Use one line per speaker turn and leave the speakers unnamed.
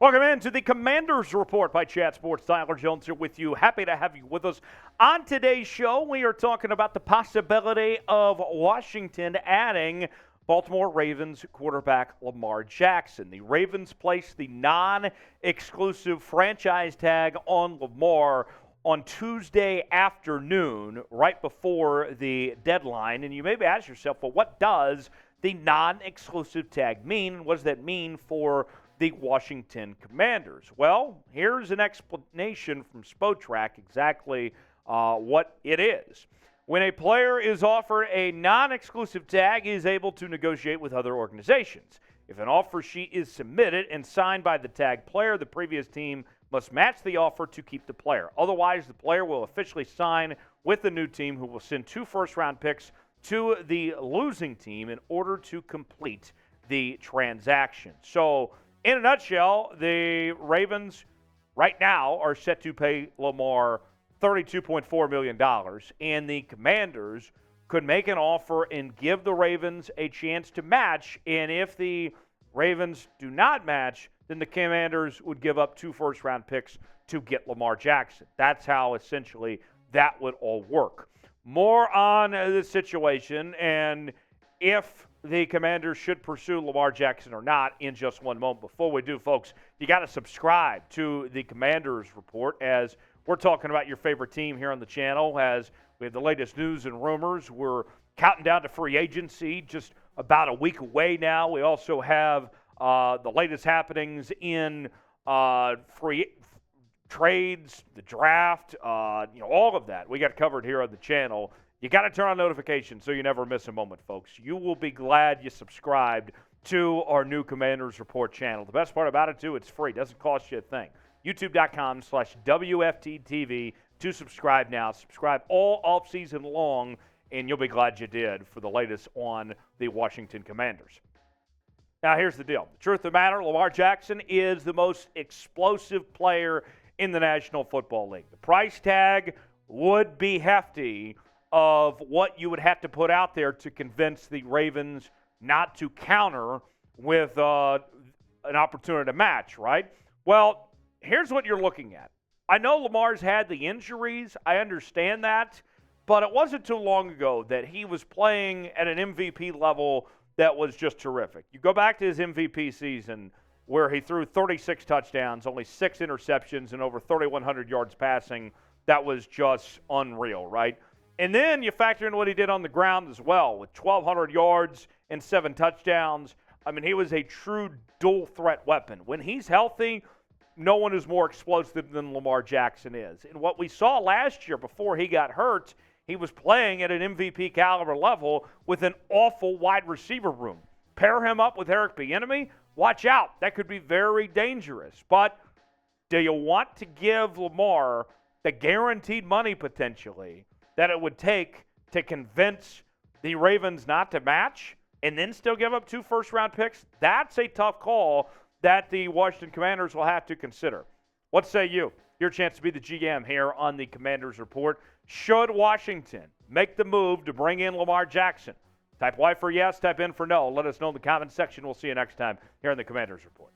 Welcome into the Commanders Report by Chat Sports. Tyler Jones here with you. Happy to have you with us. On today's show, we are talking about the possibility of Washington adding Baltimore Ravens quarterback Lamar Jackson. The Ravens placed the non-exclusive franchise tag on Lamar on Tuesday afternoon, right before the deadline. And you may ask yourself, well, what does the non-exclusive tag mean? And what does that mean for the Washington Commanders? Well, here's an explanation from Spotrac exactly what it is. When a player is offered a non-exclusive tag, he is able to negotiate with other organizations. If an offer sheet is submitted and signed by the tagged player, the previous team must match the offer to keep the player. Otherwise, the player will officially sign with the new team, who will send 2 first-round picks to the losing team in order to complete the transaction. So, in a nutshell, the Ravens right now are set to pay Lamar $32.4 million, and the Commanders could make an offer and give the Ravens a chance to match, and if the Ravens do not match, then the Commanders would give up 2 first-round picks to get Lamar Jackson. That's how, essentially, that would all work. More on this situation and if the Commanders should pursue Lamar Jackson or not in just one moment. Before we do, folks, you got to subscribe to the Commanders Report, as we're talking about your favorite team here on the channel, as we have the latest news and rumors. We're counting down to free agency, just about a week away now. We also have the latest happenings in free trades, the draft, all of that. We got covered here on the channel. You got to turn on notifications so you never miss a moment, folks. You will be glad you subscribed to our new Commanders Report channel. The best part about it, too, it's free. It doesn't cost you a thing. YouTube.com/WFTTV to subscribe now. Subscribe all off-season long, and you'll be glad you did for the latest on the Washington Commanders. Now, here's the deal. The truth of the matter, Lamar Jackson is the most explosive player in the National Football League. The price tag would be hefty of what you would have to put out there to convince the Ravens not to counter with an opportunity to match, right? Well, here's what you're looking at. I know Lamar's had the injuries. I understand that. But it wasn't too long ago that he was playing at an MVP level that was just terrific. You go back to his MVP season where he threw 36 touchdowns, only 6 interceptions, and over 3,100 yards passing. That was just unreal, right? And then you factor in what he did on the ground as well, with 1,200 yards and 7 touchdowns. I mean, he was a true dual-threat weapon. When he's healthy, no one is more explosive than Lamar Jackson is. And what we saw last year before he got hurt, he was playing at an MVP caliber level with an awful wide receiver room. Pair him up with Eric Bienimy, watch out. That could be very dangerous. But do you want to give Lamar the guaranteed money potentially that it would take to convince the Ravens not to match and then still give up 2 first-round picks? That's a tough call that the Washington Commanders will have to consider. What say you? Your chance to be the GM here on the Commanders Report. Should Washington make the move to bring in Lamar Jackson? Type Y for yes, type N for no. Let us know in the comment section. We'll see you next time here on the Commanders Report.